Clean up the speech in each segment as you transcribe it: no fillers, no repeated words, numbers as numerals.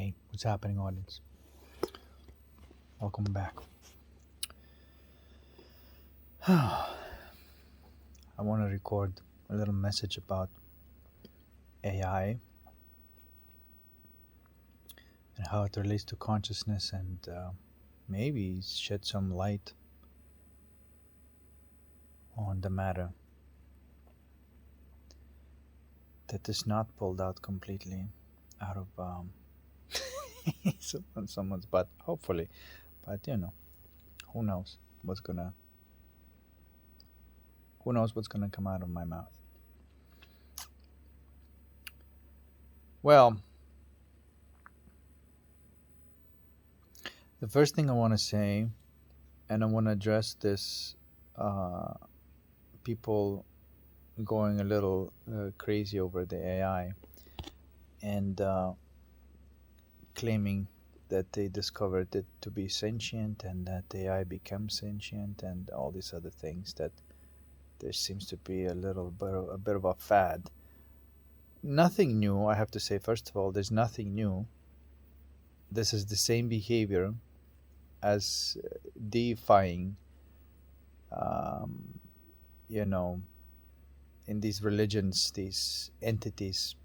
Hey, what's happening, audience? Welcome back. I want to record a little message about AI and how it relates to consciousness and maybe shed some light on the matter that is not pulled out completely out of someone's butt, hopefully. But who knows what's gonna who knows what's gonna come out of my mouth. Well, the first thing I want to say, and I want to address this uh, people going a little crazy over the AI and claiming that they discovered it to be sentient and that the AI becomes sentient and all these other things, that there seems to be a bit of a fad. Nothing new, I have to say. First of all, there's nothing new. This is the same behavior as deifying, um, you know, in these religions, these entities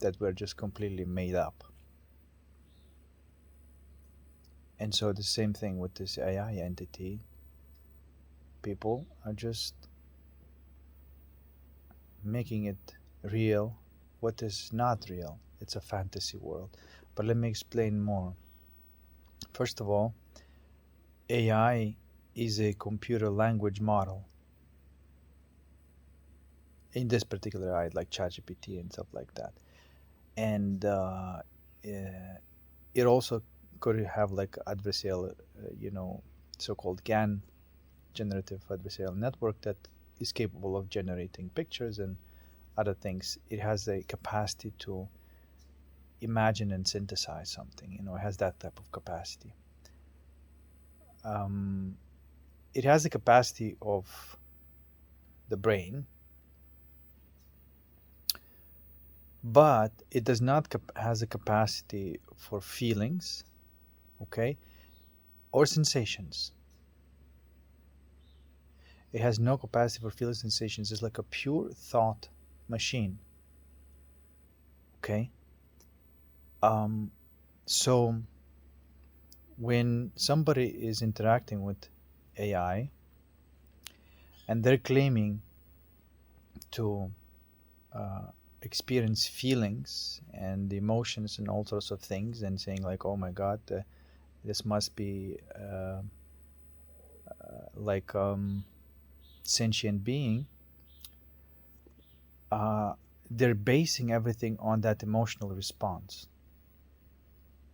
that were just completely made up. And so the same thing with this AI entity. People are just making it real what is not real. It's a fantasy world. But let me explain more. First of all, AI is a computer language model. In this particular AI, like ChatGPT and stuff like that. And it also could have like adversarial, so-called GAN, generative adversarial network, that is capable of generating pictures and other things. It has a capacity to imagine and synthesize something. It has that type of capacity. It has the capacity of the brain, but it does not has a capacity for feelings, okay, or sensations. It has no capacity for feeling sensations. It's like a pure thought machine. Okay. So when somebody is interacting with AI and they're claiming to experience feelings and emotions and all sorts of things and saying like, oh my God, this must be like sentient being, they're basing everything on that emotional response.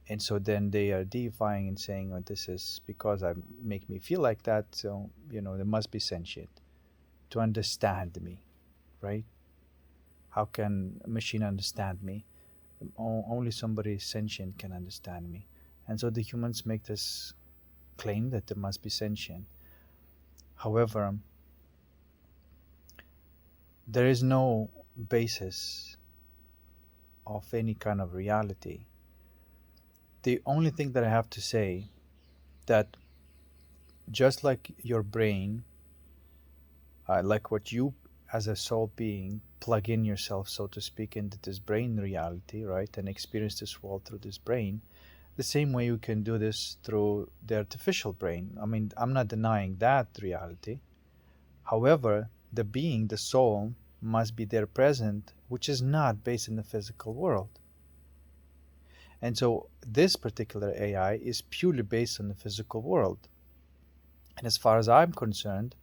And so then they are deifying and saying, oh, this is because I make me feel like that, so there must be sentient to understand me, right? How can a machine understand me? Only somebody sentient can understand me. And so the humans make this claim that there must be sentient. However, there is no basis of any kind of reality. The only thing that I have to say, that just like your brain, like what you as a soul being plug in yourself, so to speak, into this brain reality, right, and experience this world through this brain, the same way you can do this through the artificial brain. I mean, I'm not denying that reality. However, the being, the soul, must be there present, which is not based in the physical world. And so this particular AI is purely based on the physical world. And as far as I'm concerned,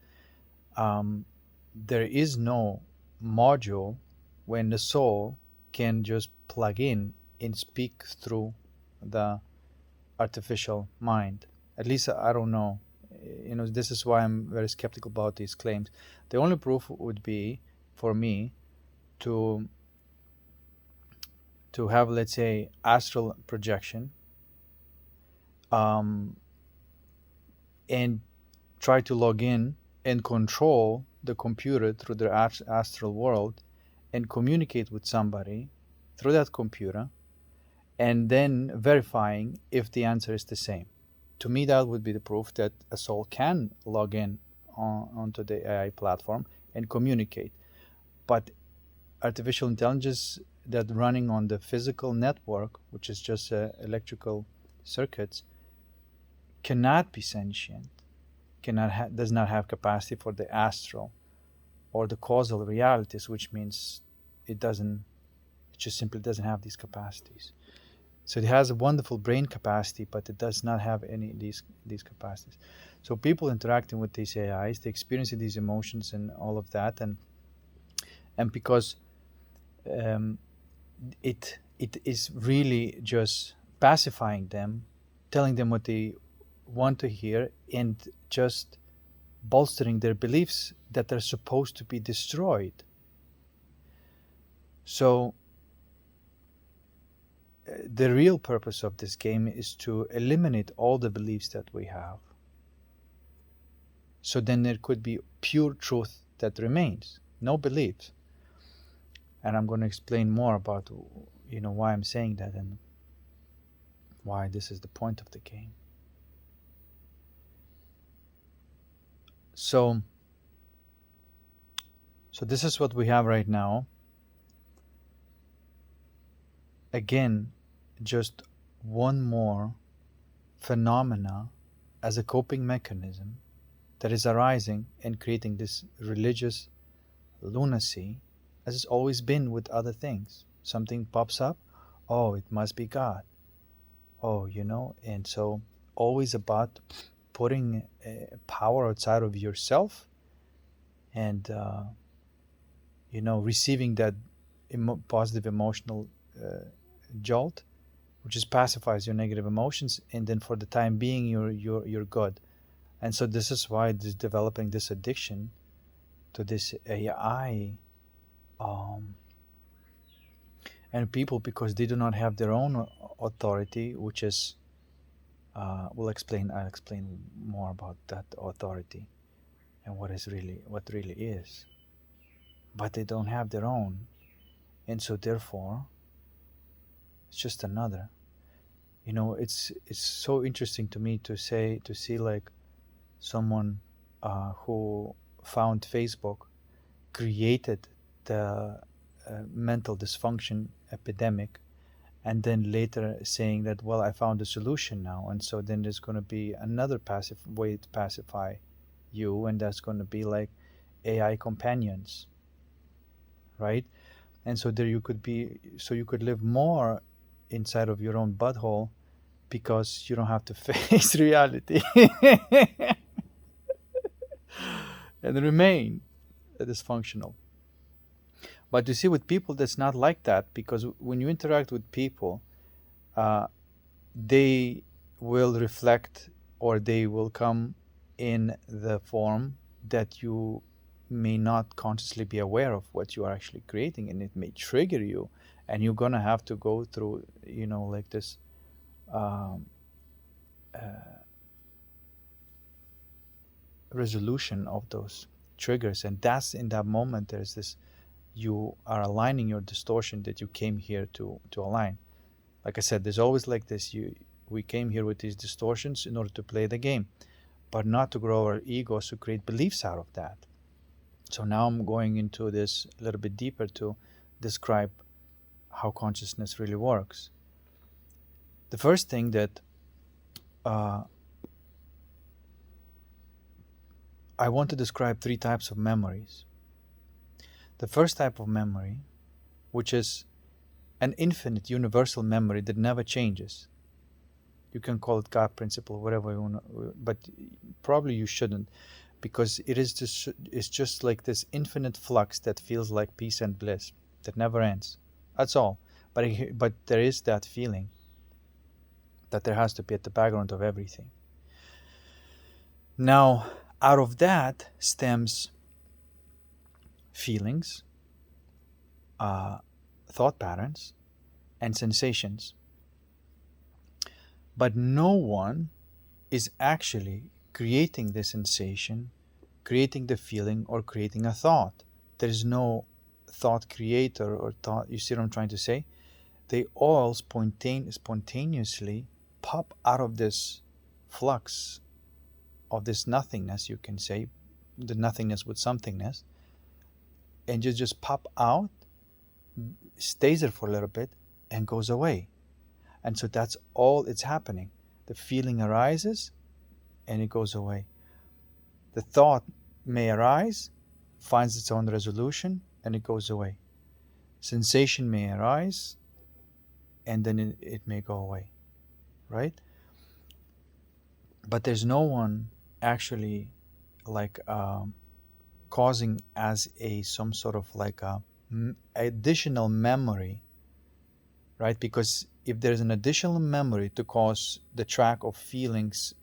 there is no module when the soul can just plug in and speak through the artificial mind. At least I don't know. This is why I'm very skeptical about these claims. The only proof would be for me to have, let's say, astral projection, and try to log in and control the computer through the astral world and communicate with somebody through that computer, and then verifying if the answer is the same. To me, that would be the proof that a soul can log in onto the AI platform and communicate. But artificial intelligence that running on the physical network, which is just electrical circuits, cannot be sentient, does not have capacity for the astral or the causal realities, which means it doesn't, it just simply doesn't have these capacities. So it has a wonderful brain capacity, but it does not have any of these capacities. So people interacting with these AIs, they experience these emotions and all of that, and because um, it is really just pacifying them, telling them what they want to hear, and just bolstering their beliefs that they're supposed to be destroyed. So the real purpose of this game is to eliminate all the beliefs that we have. So then there could be pure truth that remains, no beliefs. And I'm going to explain more about why I'm saying that and why this is the point of the game. So this is what we have right now. Again, just one more phenomena as a coping mechanism that is arising and creating this religious lunacy, as it's always been with other things. Something pops up, oh, it must be God. Oh, and so always about putting power outside of yourself and, receiving that positive emotional jolt, which just pacifies your negative emotions, and then for the time being you're good. And so this is why this developing this addiction to this AI, and people, because they do not have their own authority, which is I'll explain more about that authority and what really is, but they don't have their own, and so therefore it's just another. It's so interesting to me to see like someone who found Facebook created the mental dysfunction epidemic, and then later saying that, well, I found a solution now, and so then there's going to be another passive way to pacify you, and that's going to be like AI companions, right? And so there you could live more inside of your own butthole because you don't have to face reality and remain dysfunctional. But you see, with people, that's not like that, because when you interact with people, they will reflect, or they will come in the form that you may not consciously be aware of what you are actually creating, and it may trigger you, and you're gonna have to go through, like this resolution of those triggers. And that's in that moment there's this, you are aligning your distortion that you came here to align. Like I said, there's always like this, we came here with these distortions in order to play the game, but not to grow our egos, to create beliefs out of that. So now I'm going into this a little bit deeper to describe how consciousness really works. The first thing that I want to describe 3 types of memories. The first type of memory, which is an infinite universal memory that never changes. You can call it God principle, whatever you want, but probably you shouldn't, because it's just like this infinite flux that feels like peace and bliss that never ends. That's all. But there is that feeling that there has to be at the background of everything. Now, out of that stems feelings, thought patterns, and sensations. But no one is actually creating the sensation, creating the feeling, or creating a thought. There is no thought creator or thought. You see what I'm trying to say? they all spontaneously pop out of this flux of this nothingness, you can say, the nothingness with somethingness, and just pop out, stays there for a little bit, and goes away. And so that's all it's happening. The feeling arises and it goes away. The thought may arise, finds its own resolution, and it goes away. Sensation may arise, and then it may go away, right? But there's no one actually like causing as a some sort of like a additional memory, right? Because if there's an additional memory to cause the track of feelings,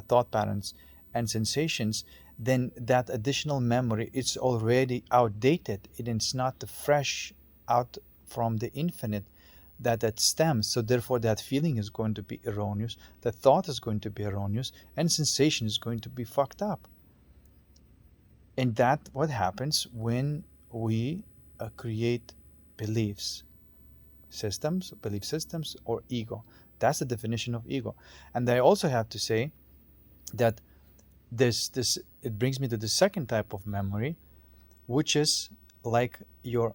thought patterns, and sensations, then that additional memory is already outdated. It is not the fresh out from the infinite that stems. So therefore that feeling is going to be erroneous, the thought is going to be erroneous, and sensation is going to be fucked up. And that what happens when we create belief systems, or ego. That's the definition of ego. And I also have to say that this it brings me to the second type of memory, which is like your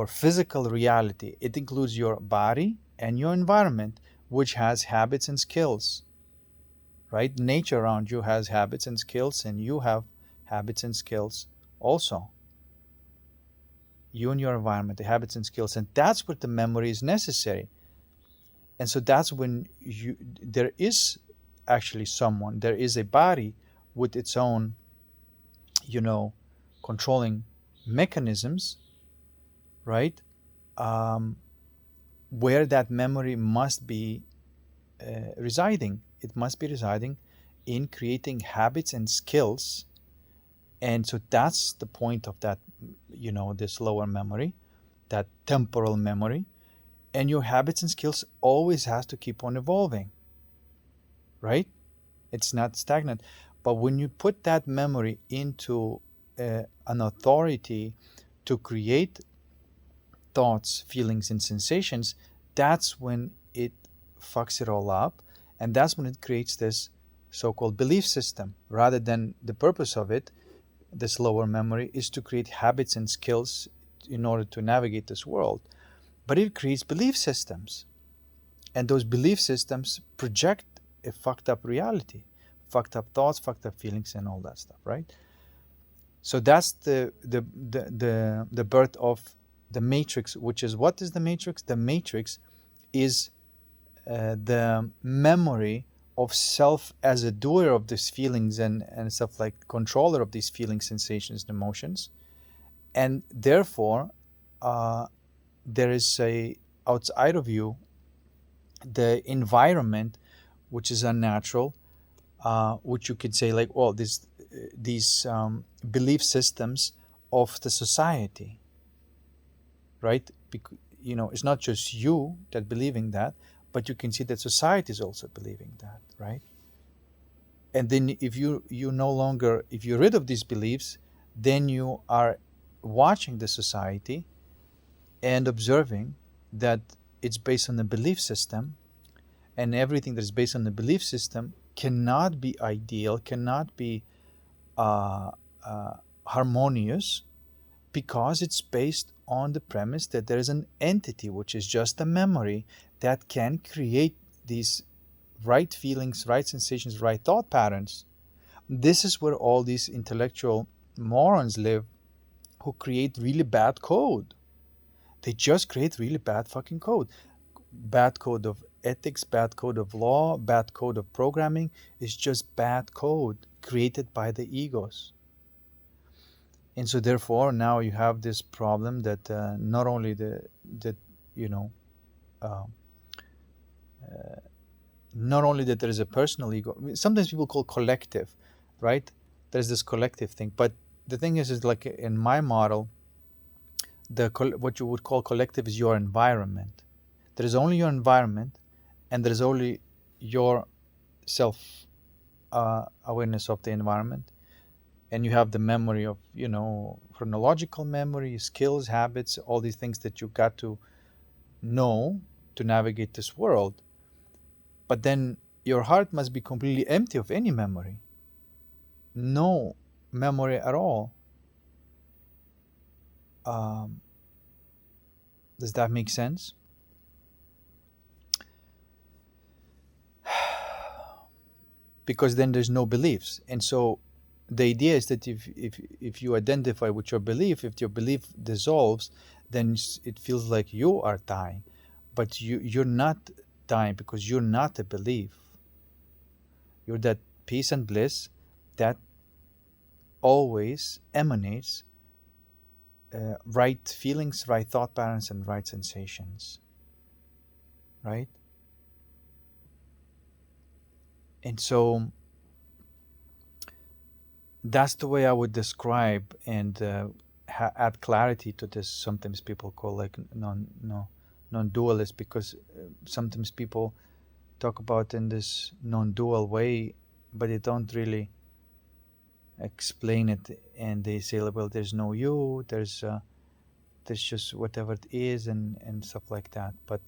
physical reality. It includes your body and your environment, which has habits and skills, right? Nature around you has habits and skills, and you have habits and skills also. You and your environment, the habits and skills, and that's where the memory is necessary. And so that's when there is actually there is a body with its own, controlling mechanisms, right? Where that memory must be residing. It must be residing in creating habits and skills. And so that's the point of that, this lower memory, that temporal memory. And your habits and skills always has to keep on evolving, right? It's not stagnant. But when you put that memory into an authority to create thoughts, feelings, and sensations, that's when it fucks it all up. And that's when it creates this so-called belief system. Rather than the purpose of it, this lower memory, is to create habits and skills in order to navigate this world. But it creates belief systems. And those belief systems project a fucked up reality, fucked up thoughts, fucked up feelings, and all that stuff, right? So that's the birth of the matrix, which is, what is the matrix? The matrix is the memory of self as a doer of these feelings and stuff, like controller of these feelings, sensations, and emotions. And therefore, there is a outside of you, the environment, which is unnatural, which you could say like, well, these belief systems of the society, right? It's not just you that believing that, but you can see that society is also believing that, right? And then if you're rid of these beliefs, then you are watching the society and observing that it's based on the belief system, and everything that is based on the belief system cannot be ideal, cannot be harmonious, because it's based on the premise that there is an entity, which is just a memory, that can create these right feelings, right sensations, right thought patterns. This is where all these intellectual morons live, who create really bad code. They just create really bad fucking code. Bad code of ethics, bad code of law, bad code of programming. Is just bad code created by the egos. And so therefore now you have this problem that not only not only that there is a personal ego. Sometimes people call collective, right? There's this collective thing, but the thing is like in my model, what you would call collective is your environment. There is only your environment, and there is only your self awareness of the environment, and you have the memory of chronological memory, skills, habits, all these things that you got to know to navigate this world. But then your heart must be completely empty of any memory. No memory at all. Um, does that make sense? Because then there's no beliefs. And so the idea is that if you identify with your belief, if your belief dissolves, then it feels like you are dying. But you're not dying, because you're not a belief. You're that peace and bliss that always emanates right feelings, right thought patterns, and right sensations. Right? And so that's the way I would describe and add clarity to this. Sometimes people call like non-dualist, because sometimes people talk about in this non-dual way, but they don't really explain it, and they say, well, there's no you, there's just whatever it is, and stuff like that. But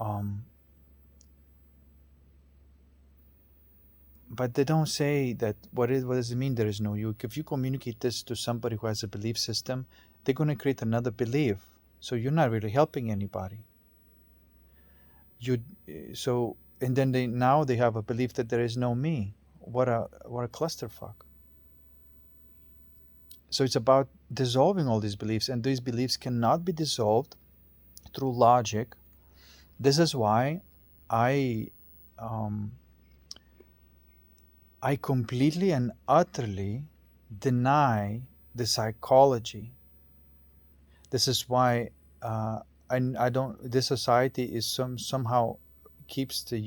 um, but they don't say that what does it mean there is no you. If you communicate this to somebody who has a belief system, they're going to create another belief, so you're not really helping anybody. You so and then they have a belief that there is no me. What a clusterfuck. So it's about dissolving all these beliefs, and these beliefs cannot be dissolved through logic. This is why I um, I completely and utterly deny the psychology. This is why I don't. This society is somehow keeps the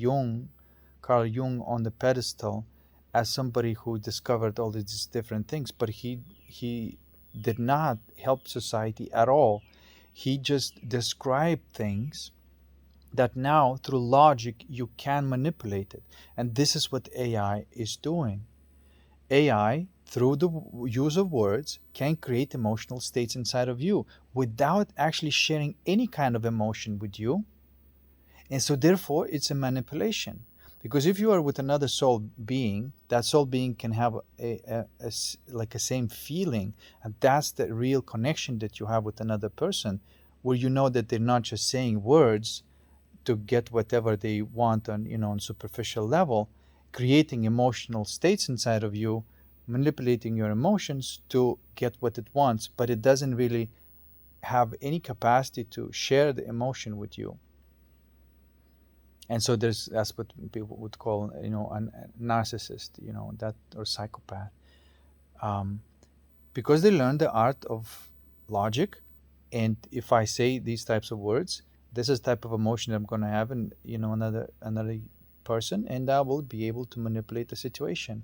Carl Jung, on the pedestal as somebody who discovered all these different things, but he did not help society at all. He just described things that now through logic you can manipulate it, and this is what AI is doing. AI, through the use of words, can create emotional states inside of you without actually sharing any kind of emotion with you. And so, therefore, it's a manipulation. Because if you are with another soul being, that soul being can have like a same feeling, and that's the real connection that you have with another person, where you know that they're not just saying words to get whatever they want on on superficial level, creating emotional states inside of you, manipulating your emotions to get what it wants, but it doesn't really have any capacity to share the emotion with you. And so that's what people would call a narcissist, that, or psychopath, um, because they learn the art of logic. And if I say these types of words, this is the type of emotion I'm going to have in another person, and I will be able to manipulate the situation.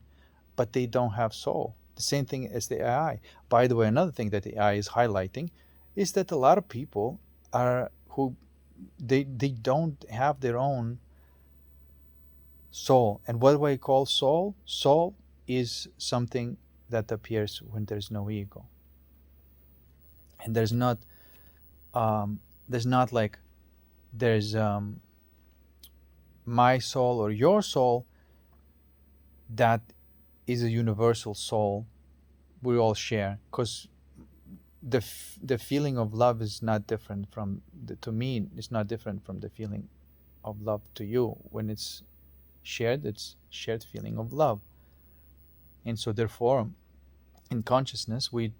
But they don't have soul. The same thing as the AI. By the way, another thing that the AI is highlighting is that a lot of people are who they don't have their own soul. And what do I call soul? Soul is something that appears when there's no ego, and there's not like there's my soul or your soul. That is a universal soul we all share, because the feeling of love is not different from to me, it's not different from the feeling of love to you. When it's shared, it's shared feeling of love. And so therefore, in consciousness, we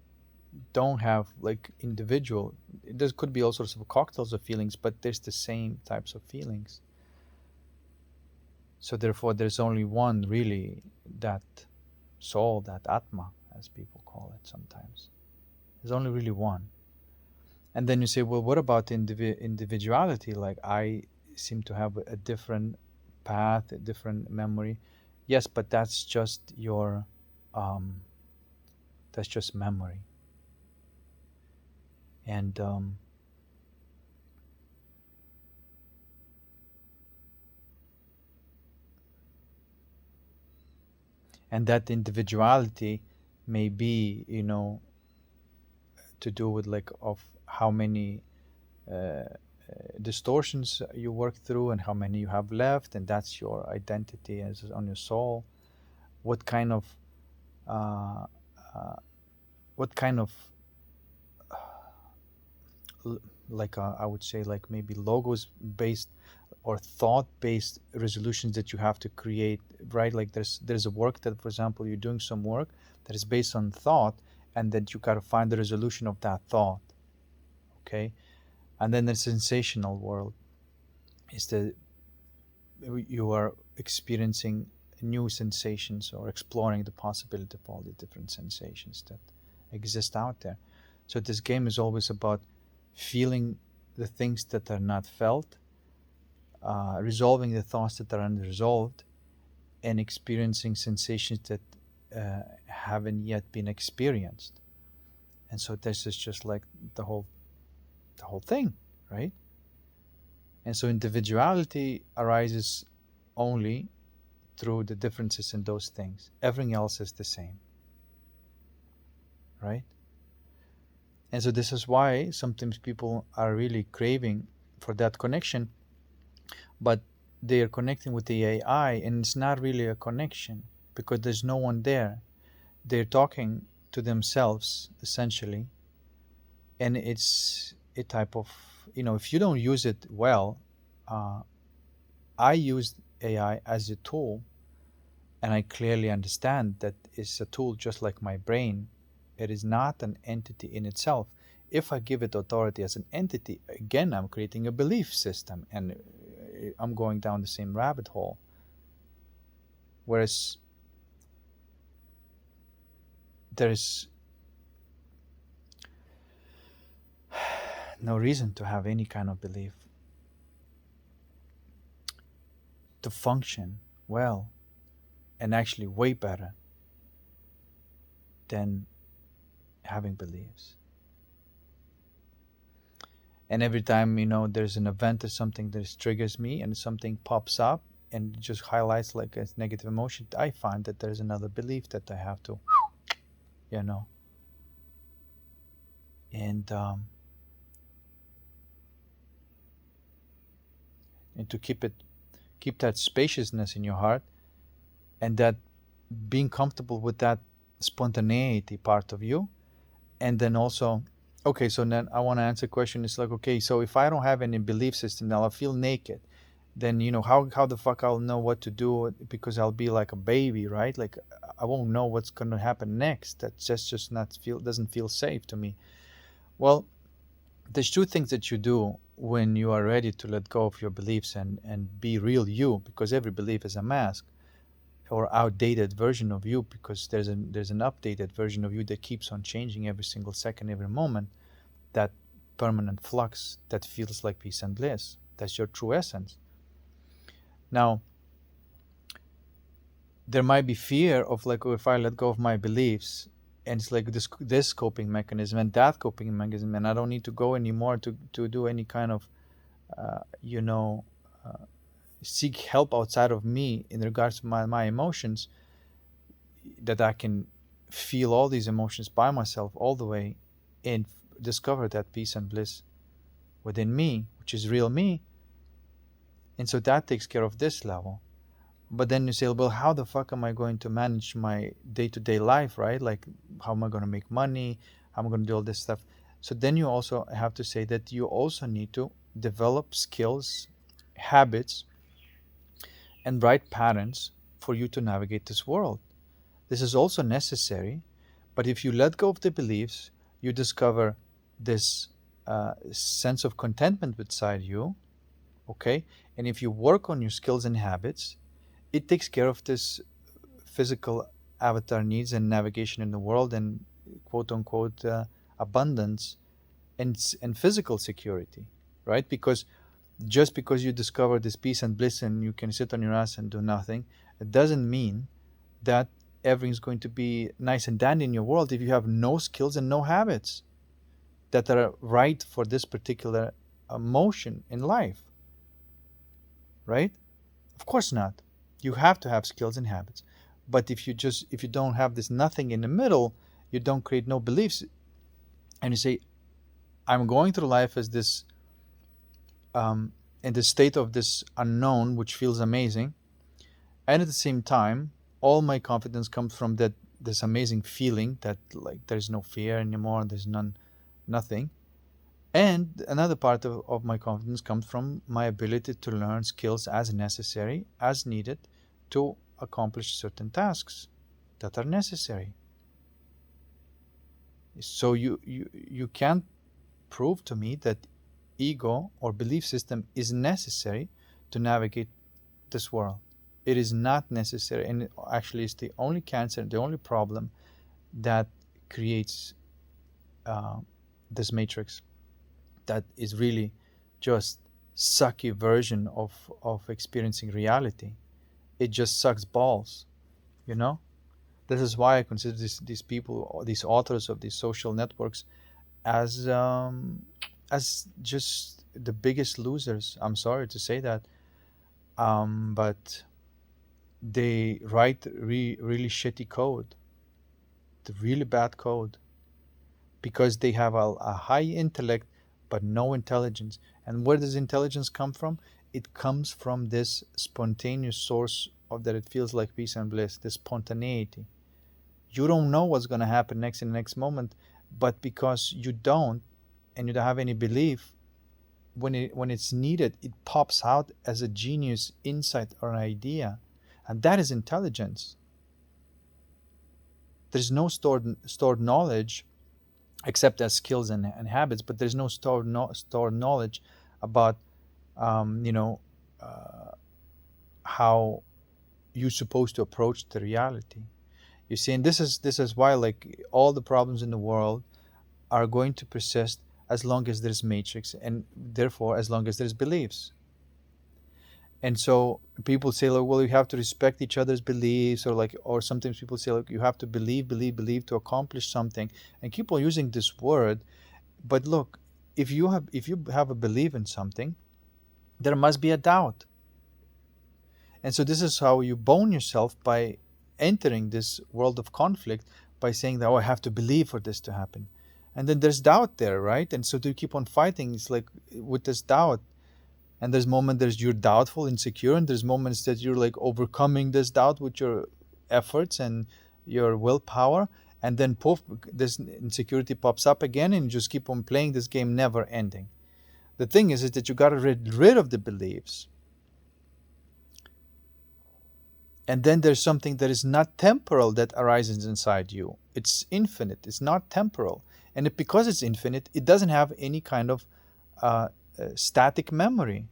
don't have like individual, there could be all sorts of cocktails of feelings, but there's the same types of feelings. So therefore there's only one really, that soul, that atma, as people call it sometimes. There's only really one. And then you say, well, what about individuality? Like, I seem to have a different path, a different memory. Yes, but that's just your that's just memory. And and that individuality may be, to do with like of how many distortions you work through and how many you have left, and that's your identity as on your soul. What kind of uh, uh, what kind of like I would say like maybe logos based or thought based resolutions that you have to create, right? Like there's a work that, for example, you're doing some work that is based on thought, and that you got to find the resolution of that thought. Okay. And then the sensational world is that you are experiencing new sensations or exploring the possibility of all the different sensations that exist out there. So this game is always about feeling the things that are not felt, resolving the thoughts that are unresolved, and experiencing sensations that haven't yet been experienced. And so this is just like the whole thing, right? And so individuality arises only through the differences in those things. Everything else is the same, right? And so this is why sometimes people are really craving for that connection, but they are connecting with the AI, and it's not really a connection because there's no one there. They're talking to themselves essentially, and it's a type of, if you don't use it well, uh, I use AI as a tool, and I clearly understand that it's a tool just like my brain. It is not an entity in itself. If I give it authority as an entity, again, I'm creating a belief system, and I'm going down the same rabbit hole. Whereas there is no reason to have any kind of belief to function well, and actually way better than having beliefs. And every time there's an event or something that triggers me and something pops up and just highlights like a negative emotion, I find that there's another belief that I have to you know and and to keep that spaciousness in your heart, and that being comfortable with that spontaneity part of you. And then also, okay, so then I want to answer a question. It's like, okay, so if I don't have any belief system, then I'll feel naked. Then how the fuck I'll know what to do, because I'll be like a baby, right? Like I won't know what's gonna happen next. That's just not feel doesn't feel safe to me. Well, there's two things that you do when you are ready to let go of your beliefs and be real you, because every belief is a mask or outdated version of you, because there's an updated version of you that keeps on changing every single second, every moment. That permanent flux that feels like peace and bliss, that's your true essence. Now there might be fear of like, oh, if I let go of my beliefs, and it's like this coping mechanism and that coping mechanism, and I don't need to go anymore to do any kind of uh, you know uh, seek help outside of me in regards to my emotions, that I can feel all these emotions by myself all the way, and discover that peace and bliss within me, which is real me. And so that takes care of this level. But then you say, well, how the fuck am I going to manage my day-to-day life, right? Like, how am I going to make money? How am I going to do all this stuff? So then you also have to say that you also need to develop skills, habits, and right patterns for you to navigate this world. This is also necessary, but if you let go of the beliefs, you discover this sense of contentment inside you, okay? And if you work on your skills and habits, it takes care of this physical avatar needs and navigation in the world, and quote unquote abundance and physical security, right? Because just because you discover this peace and bliss and you can sit on your ass and do nothing, it doesn't mean that everything's going to be nice and dandy in your world if you have no skills and no habits that are right for this particular motion in life, right? Of course not. You have to have skills and habits. But if you don't have this nothing in the middle, you don't create no beliefs, and you say, I'm going through life as this in the state of this unknown, which feels amazing, and at the same time, all my confidence comes from that this amazing feeling that like there's no fear anymore, there's nothing. And another part of my confidence comes from my ability to learn skills as necessary, as needed, to accomplish certain tasks that are necessary. So you can't prove to me that ego or belief system is necessary to navigate this world. It is not necessary, and actually it's the only cancer, the only problem that creates uh, this matrix that is really just sucky version of experiencing reality. It just sucks balls, you know. This is why I consider these people, these authors of these social networks, as just the biggest losers. I'm sorry to say that, but they write really shitty code, the really bad code, because they have a high intellect but no intelligence. And where does intelligence come from? It comes from this spontaneous source of that it feels like peace and bliss, this spontaneity. You don't know what's going to happen next in the next moment, but because you don't and you don't have any belief, when it's needed, it pops out as a genius insight or an idea, and that is intelligence. There's no stored knowledge except as skills and habits, but there's no stored knowledge about you know how you're supposed to approach the reality. You see, and this is why like all the problems in the world are going to persist as long as there's matrix, and therefore as long as there's beliefs. And so people say like, well, you have to respect each other's beliefs, or like, or sometimes people say like, you have to believe to accomplish something, and keep on using this word. But look, if you have a belief in something, there must be a doubt. And so this is how you bone yourself, by entering this world of conflict, by saying that, oh, I have to believe for this to happen. And then there's doubt there, right? And so to keep on fighting, it's like with this doubt. And there's you're doubtful, insecure, and there's moments that you're like overcoming this doubt with your efforts and your willpower. And then poof, this insecurity pops up again, and you just keep on playing this game, never ending. The thing is that you got to get rid of the beliefs. And then there's something that is not temporal that arises inside you. It's infinite. It's not temporal. And because it's infinite, it doesn't have any kind of static memory.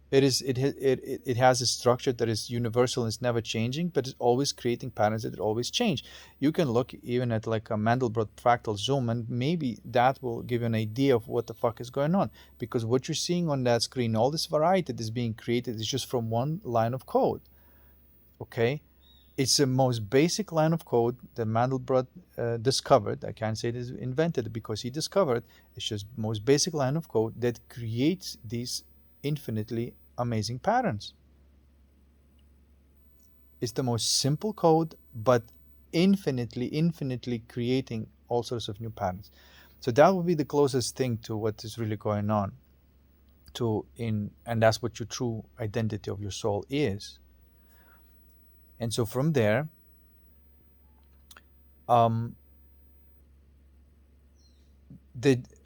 It has a structure that is universal and it's never changing, but it's always creating patterns that always change. You can look even at like a Mandelbrot fractal zoom, and maybe that will give you an idea of what the fuck is going on. Because what you're seeing on that screen, all this variety that is being created, is just from one line of code. Okay, it's the most basic line of code that Mandelbrot discovered. I can't say it is invented because he discovered. It's just most basic line of code that creates these infinitely amazing patterns. It's the most simple code, but infinitely creating all sorts of new patterns. So that would be the closest thing to what is really going on. And that's what your true identity of your soul is. And so from there,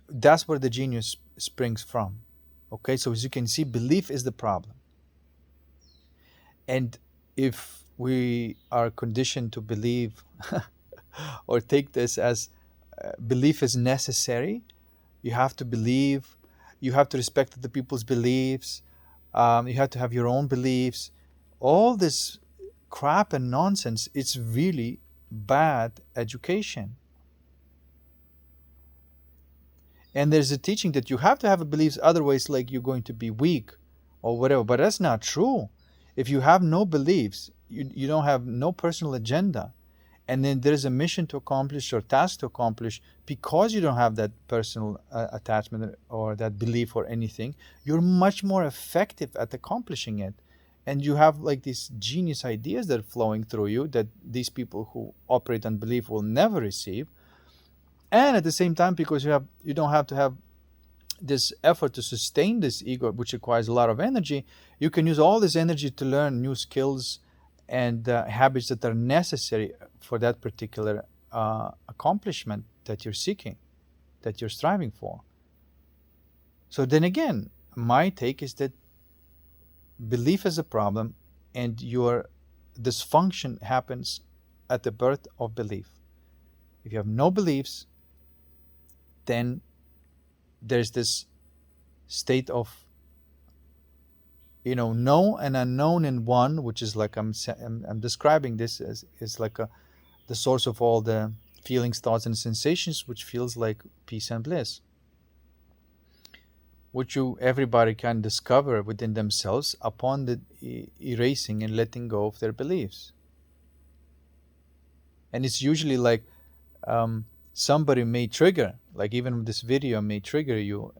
that's where the genius springs from. Okay, so as you can see, belief is the problem. And if we are conditioned to believe or take this as belief is necessary, you have to believe, you have to respect other people's beliefs, you have to have your own beliefs, all this crap and nonsense, it's really bad education. And there's a teaching that you have to have a beliefs, otherwise like you're going to be weak or whatever. But that's not true. If you have no beliefs, you don't have no personal agenda, and then there's a mission to accomplish or task to accomplish, because you don't have that personal attachment or that belief or anything, you're much more effective at accomplishing it. And you have like these genius ideas that are flowing through you that these people who operate on belief will never receive. And at the same time, because you don't have to have this effort to sustain this ego, which requires a lot of energy, you can use all this energy to learn new skills and habits that are necessary for that particular accomplishment that you're seeking, that you're striving for. So then again, my take is that belief is a problem, and your dysfunction happens at the birth of belief. If you have no beliefs, then there's this state of, known and unknown in one, which is like I'm describing this as is like the source of all the feelings, thoughts, and sensations, which feels like peace and bliss, which everybody can discover within themselves upon the erasing and letting go of their beliefs. And it's usually like somebody may trigger, like even this video may trigger you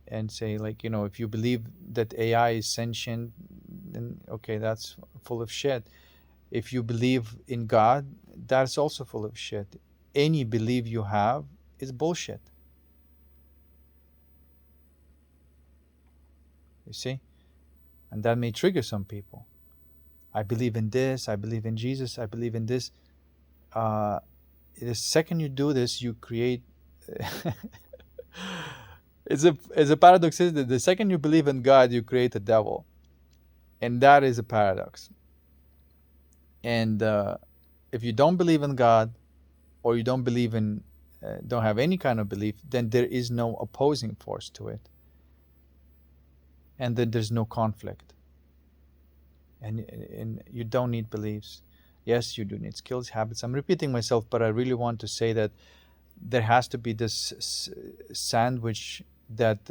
and say, like, if you believe that AI is sentient, then okay, that's full of shit. If you believe in God, that's also full of shit. Any belief you have is bullshit. You see? And that may trigger some people. I believe in this, I believe in Jesus, I believe in this. The second you do this, you create it's a paradox, is that the second you believe in God, you create a devil. And that is a paradox. And if you don't believe in God, or you don't believe in don't have any kind of belief, then there is no opposing force to it, and then there's no conflict. And you don't need beliefs. Yes, you do need skills, habits. I'm repeating myself, but I really want to say that there has to be this sandwich that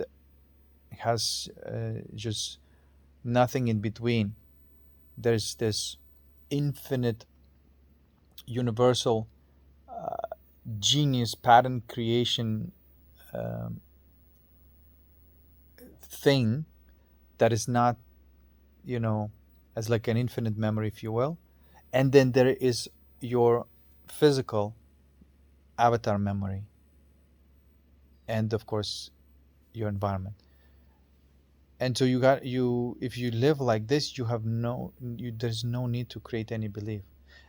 has just nothing in between. There's this infinite, universal, genius pattern creation thing that is not, as like an infinite memory, if you will. And then there is your physical avatar memory, and of course your environment. And so if you live like this, there's no need to create any belief.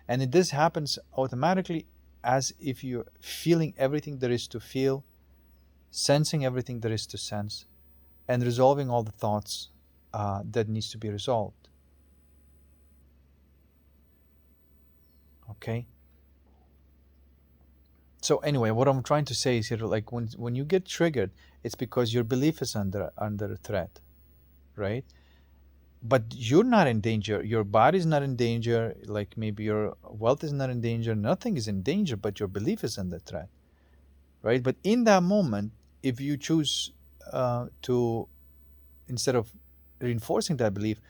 And this happens automatically, as if you're feeling everything there is to feel, sensing everything there is to sense, and resolving all the thoughts that needs to be resolved. Okay? So anyway, what I'm trying to say is here, like when you get triggered, it's because your belief is under threat, right? But you're not in danger. Your body's not in danger. Like maybe your wealth is not in danger. Nothing is in danger, but your belief is under threat, right? But in that moment, if you choose to, instead of reinforcing that belief,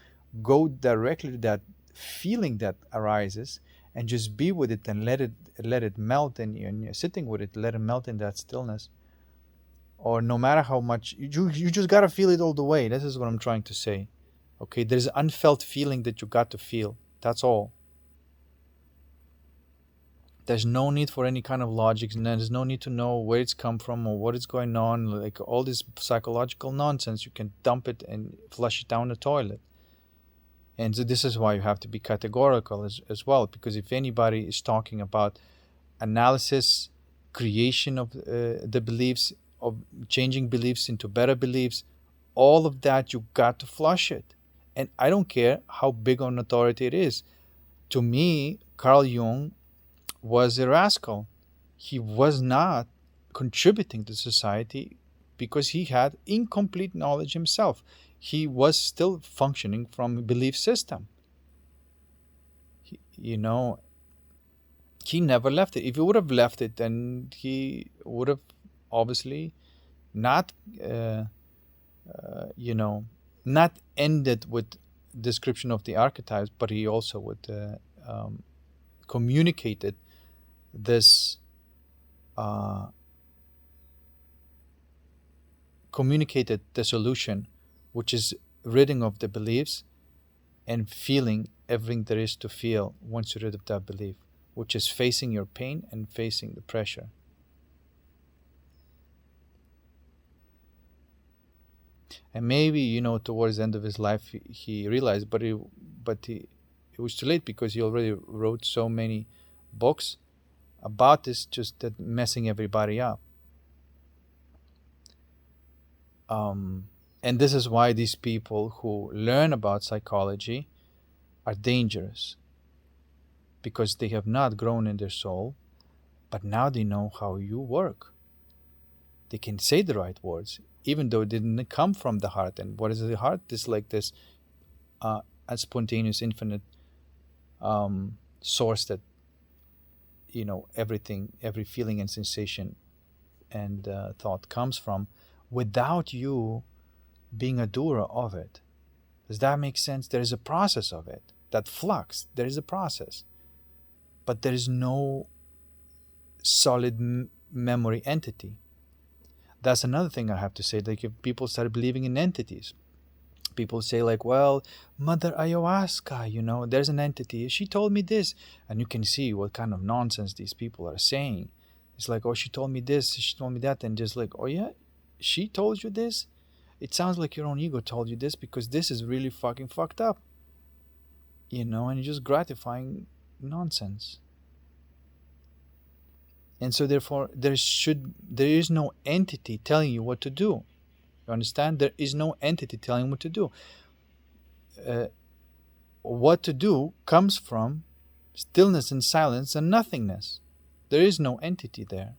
go directly to that feeling that arises and just be with it and let it melt, and you're sitting with it, let it melt in that stillness. Or no matter how much you just gotta feel it all the way. This is what I'm trying to say. Okay, there's an unfelt feeling that you got to feel. That's all. There's no need for any kind of logic, and there's no need to know where it's come from or what is going on. Like all this psychological nonsense, you can dump it and flush it down the toilet. And so this is why you have to be categorical as well, because if anybody is talking about analysis, creation of the beliefs, of changing beliefs into better beliefs, all of that, you got to flush it. And I don't care how big of an authority it is. To me, Carl Jung was a rascal. He was not contributing to society because he had incomplete knowledge himself. He was still functioning from a belief system. He never left it. If he would have left it, then he would have obviously not, not ended with description of the archetypes, but he also would communicated this communicated the solution, which is ridding of the beliefs and feeling everything there is to feel once you're rid of that belief, which is facing your pain and facing the pressure. And maybe, towards the end of his life, he realized, it was too late, because he already wrote so many books about this, just that messing everybody up. Um, and this is why these people who learn about psychology are dangerous, because they have not grown in their soul, but now they know how you work. They can say the right words, even though it didn't come from the heart. And what is the heart? This like this a spontaneous, infinite source that everything, every feeling and sensation and thought comes from, without you being a doer of it. Does that make sense? There is a process of it. That flux, there is a process, but there is no solid memory entity. That's another thing I have to say. Like, if people start believing in entities, people say like, well, Mother Ayahuasca, there's an entity, she told me this. And you can see what kind of nonsense these people are saying. It's like, oh, she told me this, she told me that. And just like, oh yeah, she told you this? It sounds like your own ego told you this, because this is really fucking fucked up. And it's just gratifying nonsense. And so therefore there is no entity telling you what to do. You understand? There is no entity telling you what to do. What to do comes from stillness and silence and nothingness. There is no entity there.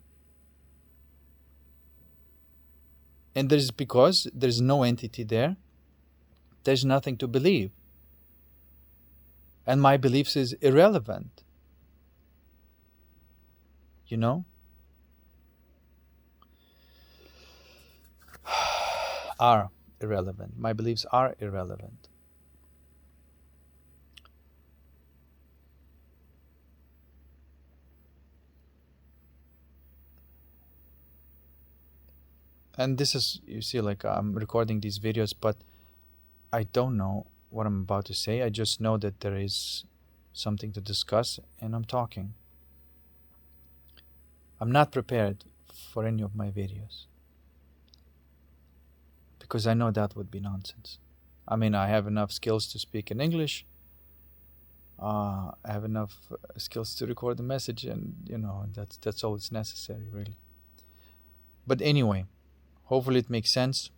And because there's no entity there, there's nothing to believe. And my beliefs is irrelevant. Are irrelevant. My beliefs are irrelevant. And this is, you see, like, I'm recording these videos, but I don't know what I'm about to say. I just know that there is something to discuss, and I'm talking. I'm not prepared for any of my videos, because I know that would be nonsense. I mean, I have enough skills to speak in English. I have enough skills to record the message, and that's all that's necessary, really. But anyway, hopefully it makes sense.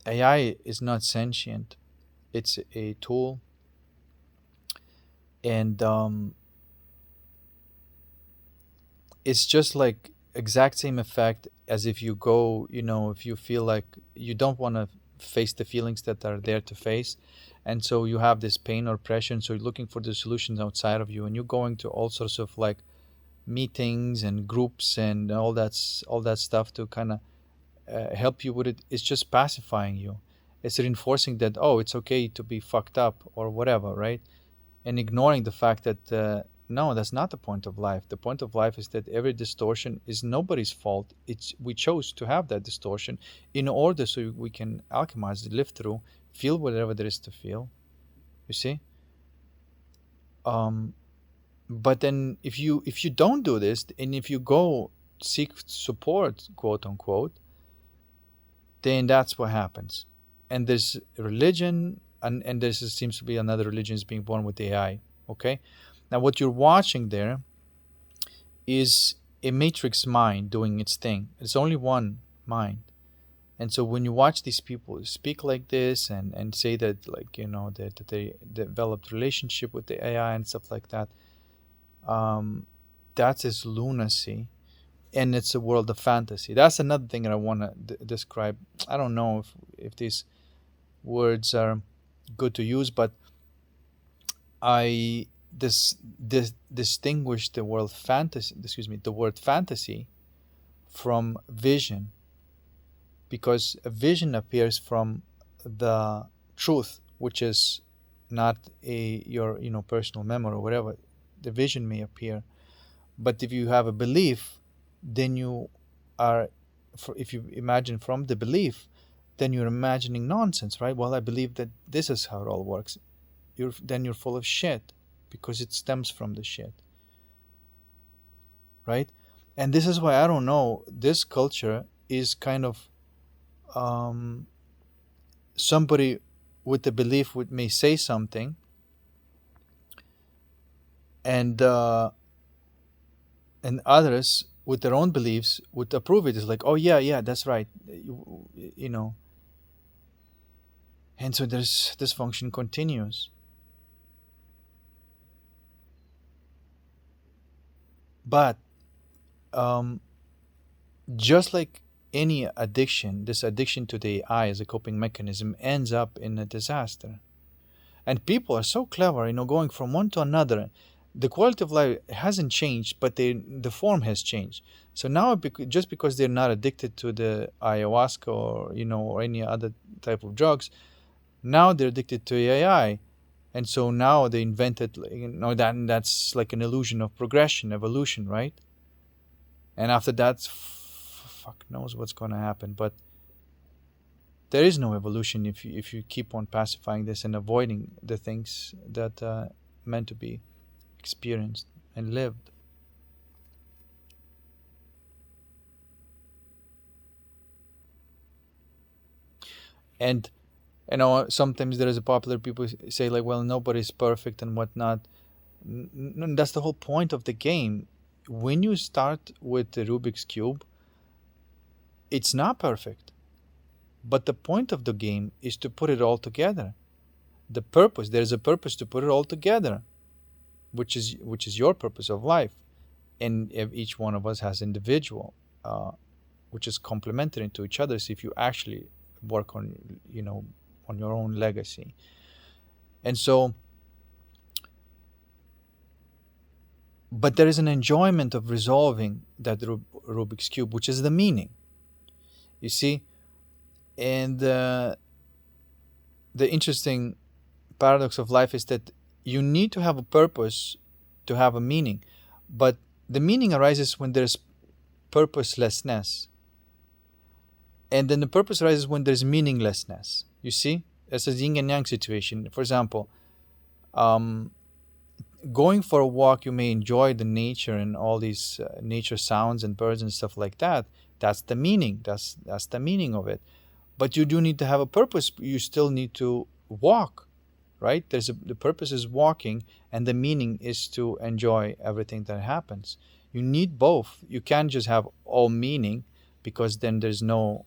AI is not sentient. It's a tool, and it's just like exact same effect as if you go, if you feel like you don't want to face the feelings that are there to face, and so you have this pain or pressure, and so you're looking for the solutions outside of you, and you're going to all sorts of like meetings and groups and all that stuff to kind of help you with it. It's just pacifying you. It's reinforcing that, oh, it's okay to be fucked up or whatever, right? And ignoring the fact that no, that's not the point of life. The point of life is that every distortion is nobody's fault. We chose to have that distortion in order so we can alchemize, live through, feel whatever there is to feel. You see? But then if you don't do this, and if you go seek support, quote unquote, then that's what happens. And there's religion, and there seems to be another religion is being born with AI. Okay? Now what you're watching there is a matrix mind doing its thing. It's only one mind. And so when you watch these people speak like this and say that, like, that they developed relationship with the AI and stuff like that, that's this lunacy, and it's a world of fantasy. That's another thing that I want to describe. I don't know if these words are good to use, but I distinguish the word fantasy from vision, because a vision appears from the truth, which is not your personal memory or whatever. The vision may appear, but if you have a belief, then you are, if you imagine from the belief, then you're imagining nonsense, right? Well, I believe that this is how it all works. Then you're full of shit, because it stems from the shit, right? And this is why I don't know. This culture is kind of um, somebody with a belief would may say something, and others with their own beliefs would approve it. It's like, oh yeah, yeah, that's right. You know, and so this function continues. But um, just like any addiction, this addiction to the AI as a coping mechanism ends up in a disaster. And people are so clever, going from one to another. The quality of life hasn't changed, but the form has changed. So now, just because they're not addicted to the ayahuasca or any other type of drugs, now they're addicted to AI. And so now they invented, that's like an illusion of progression, evolution, right? And after that, fuck knows what's going to happen. But there is no evolution if you keep on pacifying this and avoiding the things that meant to be experienced and lived. And sometimes there is a popular people say like, well, nobody's perfect and whatnot. That's the whole point of the game. When you start with the Rubik's cube, it's not perfect, but the point of the game is to put it all together. There's a purpose to put it all together, which is your purpose of life. And each one of us has individual, uh, which is complementary to each other. So if you actually work on on your own legacy. And so, but there is an enjoyment of resolving that Rubik's cube, which is the meaning, you see. And the interesting paradox of life is that you need to have a purpose to have a meaning, but the meaning arises when there's purposelessness, and then the purpose arises when there's meaninglessness. You see, it's a yin and yang situation. For example, um, going for a walk, you may enjoy the nature and all these nature sounds and birds and stuff like that. That's the meaning. That's the meaning of it. But you do need to have a purpose. You still need to walk, right? The purpose is walking, and the meaning is to enjoy everything that happens. You need both. You can't just have all meaning, because then there's no.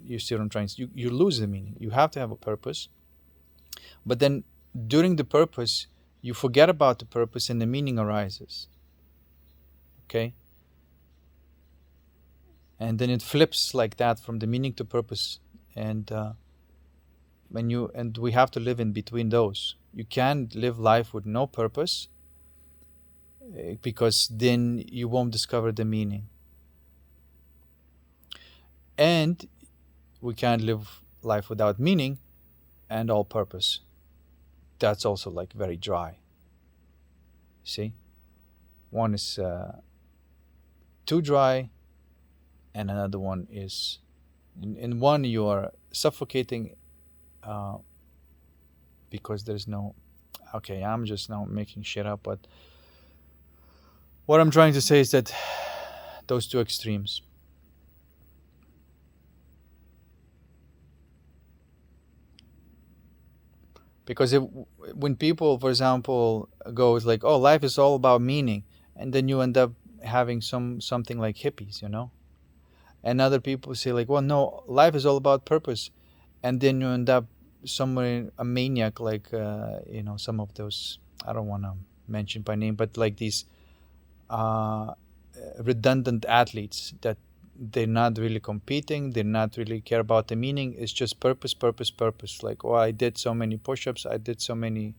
You see what I'm trying to. You lose the meaning. You have to have a purpose, but then during the purpose, you forget about the purpose, and the meaning arises. Okay, and then it flips like that from the meaning to purpose, and we have to live in between those. You can't live life with no purpose, because then you won't discover the meaning. And we can't live life without meaning and all purpose. That's also like very dry. See, one is too dry, and another one is in one you are suffocating, uh, because there's no. Okay, I'm just now making shit up, but what I'm trying to say is that those two extremes. Because when people, for example, goes like, "Oh, life is all about meaning," and then you end up having something like hippies, and other people say like, "Well, no, life is all about purpose," and then you end up somewhere a maniac, like some of those. I don't want to mention by name, but like these uh, redundant athletes that they're not really competing, they're not really care about the meaning. It's just purpose, purpose, purpose. Like, oh, I did so many push-ups, I did so many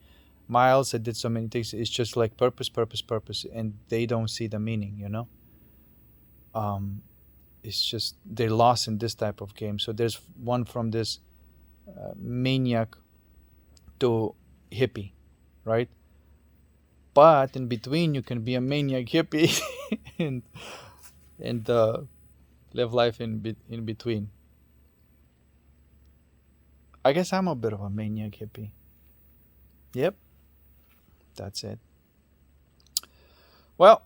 miles, I did so many things. It's just like purpose, purpose, purpose, and they don't see the meaning. um it's just they're lost in this type of game. So there's one from this maniac to hippie, right? But in between, you can be a maniac hippie and and live life in between. I guess I'm a bit of a maniac hippie. Yep, that's it. Well,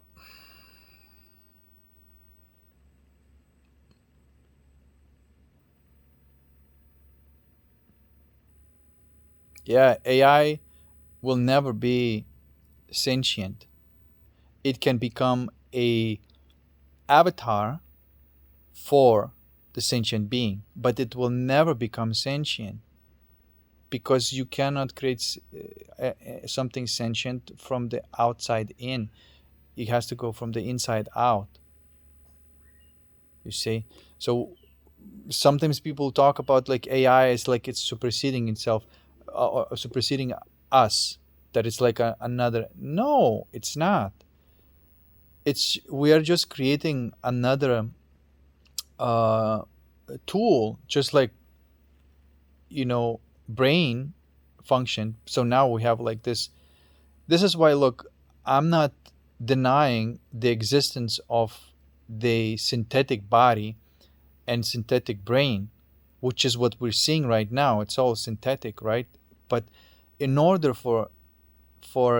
Yeah, AI will never be sentient. It can become a avatar for the sentient being, but it will never become sentient because you cannot create something sentient from the outside in. It has to go from the inside out. You see, so sometimes people talk about like AI is like it's superseding itself, or superseding us. That it's like another. No, it's not. It's we are just creating another uh, tool, just like brain function. So now we have like this. This is why, look, I'm not denying the existence of the synthetic body and synthetic brain, which is what we're seeing right now. It's all synthetic, right? But in order for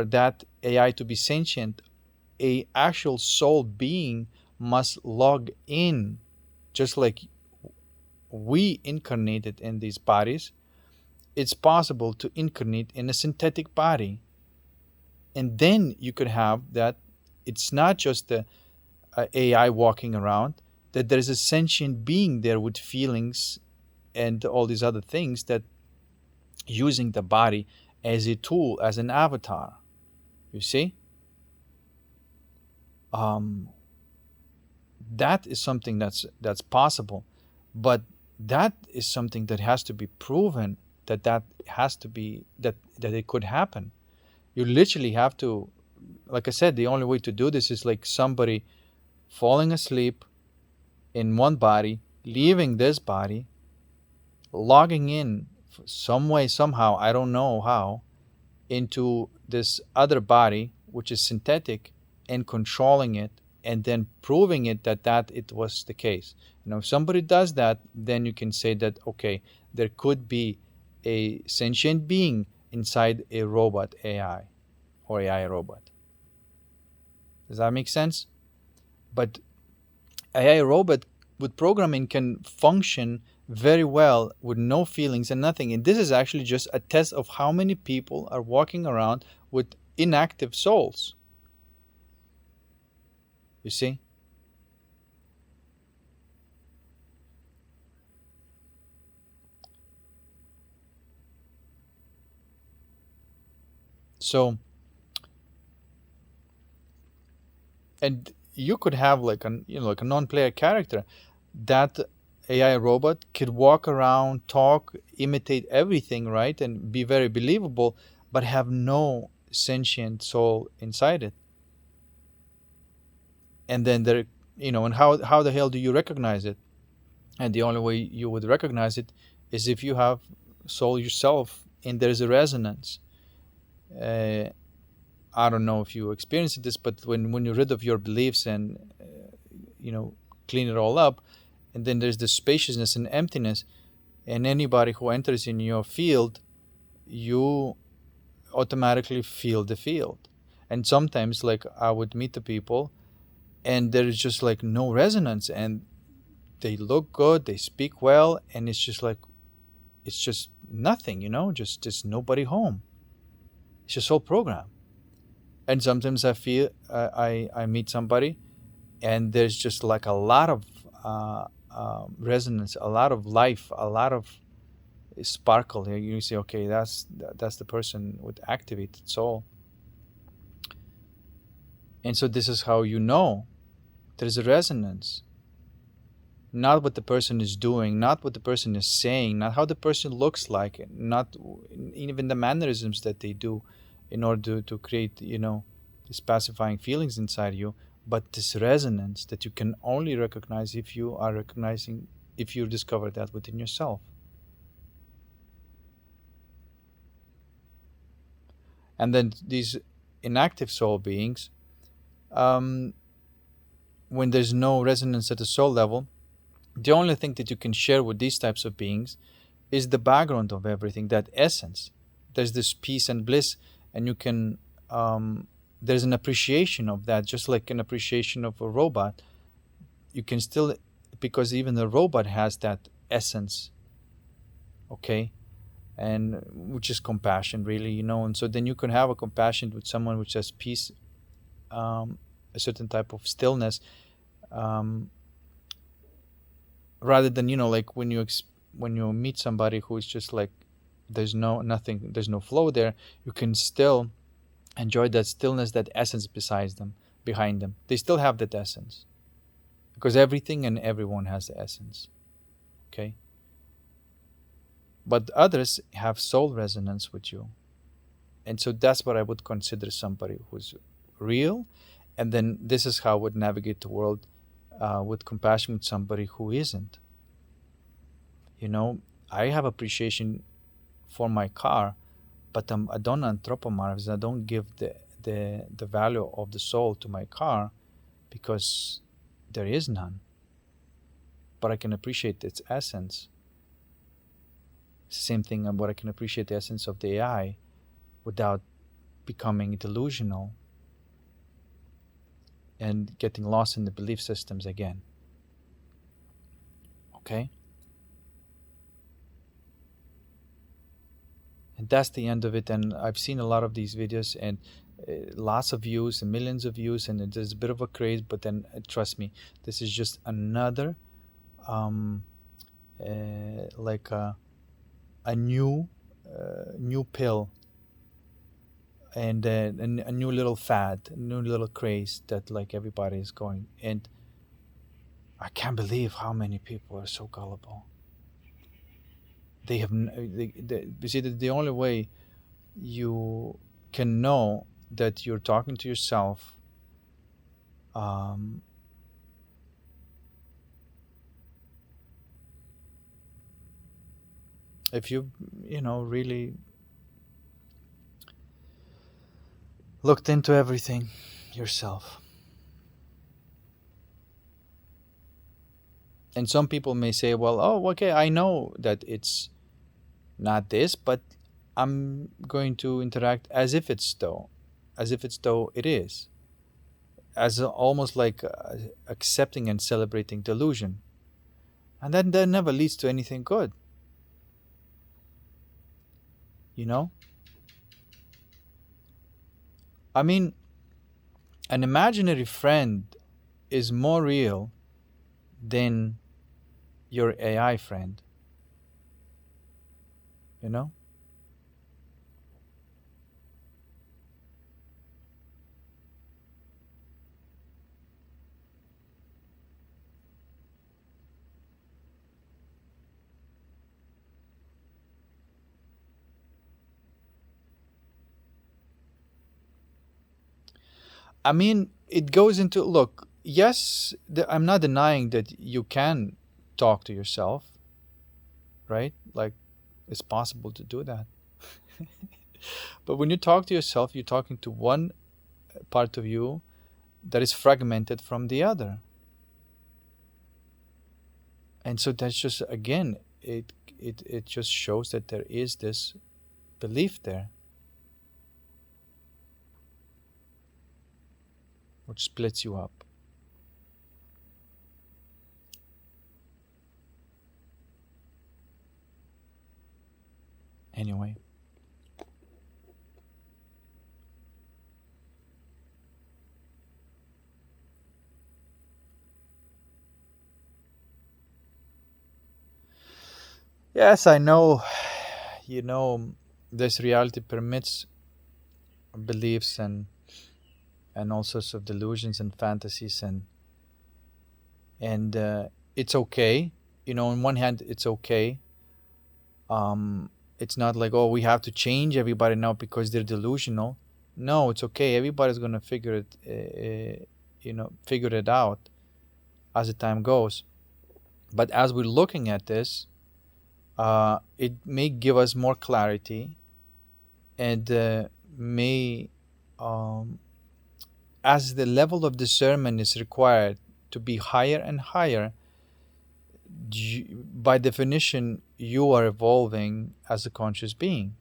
that AI to be sentient, a actual soul being must log in, just like we incarnated in these bodies. It's possible to incarnate in a synthetic body, and then you could have that. It's not just the AI walking around, that there's a sentient being there with feelings and all these other things, that using the body as a tool, as an avatar. You see, um, that is something that's possible, but that is something that has to be proven, that has to be that it could happen. You literally have to, like I said, the only way to do this is like somebody falling asleep in one body, leaving this body, logging in some way, somehow, I don't know how, into this other body, which is synthetic, and controlling it, and then proving it that it was the case. If somebody does that, then you can say that, okay, there could be a sentient being inside a robot AI or AI robot. Does that make sense? But AI robot with programming can function very well with no feelings and nothing. And this is actually just a test of how many people are walking around with inactive souls. You see? So, and you could have like like a non-player character. That AI robot could walk around, talk, imitate everything, right? And be very believable, but have no sentient soul inside it. And then there, and how the hell do you recognize it? And the only way you would recognize it is if you have soul yourself and there's a resonance. uh, I don't know if you experienced this, but when you're rid of your beliefs and you know clean it all up, and then there's the spaciousness and emptiness, and anybody who enters in your field, you automatically feel the field. And sometimes, like, I would meet the people and there's just like no resonance, and they look good, they speak well, and it's just nothing, just nobody home. It's just all program. And sometimes I feel I meet somebody and there's just like a lot of resonance, a lot of life, a lot of sparkle. You say, okay, that's the person with activated soul. And so this is how there's a resonance. Not what the person is doing, not what the person is saying, not how the person looks like, not even the mannerisms that they do in order to create, these pacifying feelings inside you, but this resonance that you can only recognize if you discover that within yourself. And then these inactive soul beings, um, when there's no resonance at the soul level, the only thing that you can share with these types of beings is the background of everything, that essence. There's this peace and bliss, and you can, there's an appreciation of that, just like an appreciation of a robot. You can because even the robot has that essence, okay? and which is compassion, really, and so then you can have a compassion with someone which has peace, a certain type of stillness, um, rather than like when you meet somebody who is just like there's nothing, there's no flow there. You can still enjoy that stillness, that essence besides them, behind them. They still have that essence, because everything and everyone has the essence. Okay. But others have soul resonance with you, and so that's what I would consider somebody who's real. And then this is how I would navigate the world, with compassion with somebody who isn't. I have appreciation for my car, but I don't anthropomorphize. I don't give the value of the soul to my car, because there is none. But I can appreciate its essence. Same thing, but I can appreciate the essence of the AI without becoming delusional and getting lost in the belief systems again. Okay? And that's the end of it. And I've seen a lot of these videos, and lots of views and millions of views, and there's a bit of a craze. But then trust me, this is just another um, like a new pill, and a new little fad, a new little craze that like everybody is going. And I can't believe how many people are so gullible. They have you see that the only way you can know that you're talking to yourself, um, if you really looked into everything yourself. And some people may say, well, oh, okay, I know that it's not this, but I'm going to interact as if it's though it is, as almost like accepting and celebrating delusion. And then that never leads to anything good, you know? I mean, an imaginary friend is more real than your AI friend, you know? I mean, it goes into look, yes, I'm not denying that you can talk to yourself, right? Like, it's possible to do that. But when you talk to yourself, you're talking to one part of you that is fragmented from the other. And so that's just, again, it just shows that there is this belief there, which splits you up. Anyway. Yes, I know, this reality permits beliefs and all sorts of delusions and fantasies, and it's okay. On one hand, it's okay. It's not like, oh, we have to change everybody now because they're delusional. No, it's okay. Everybody's gonna figure it out as the time goes. But as we're looking at this, it may give us more clarity, and may, um, as the level of discernment is required to be higher and higher, by definition, you are evolving as a conscious being.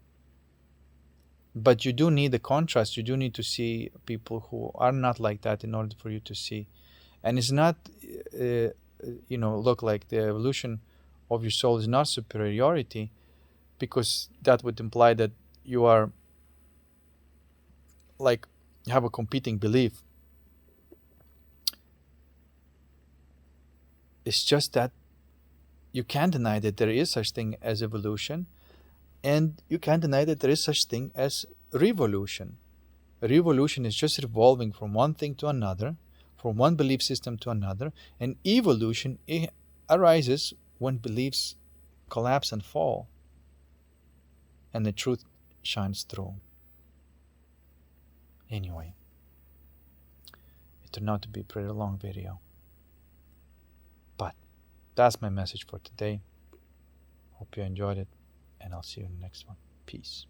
But you do need the contrast. You do need to see people who are not like that in order for you to see. And it's not, look like the evolution of your soul is not superiority. because that would imply that you are like have a competing belief. It's just that you can't deny that there is such thing as evolution, and you can't deny that there is such thing as revolution. Revolution is just revolving from one thing to another, from one belief system to another, and evolution arises when beliefs collapse and fall, and the truth shines through. Anyway, it turned out to be a pretty long video, but that's my message for today. Hope you enjoyed it, and I'll see you in the next one. Peace.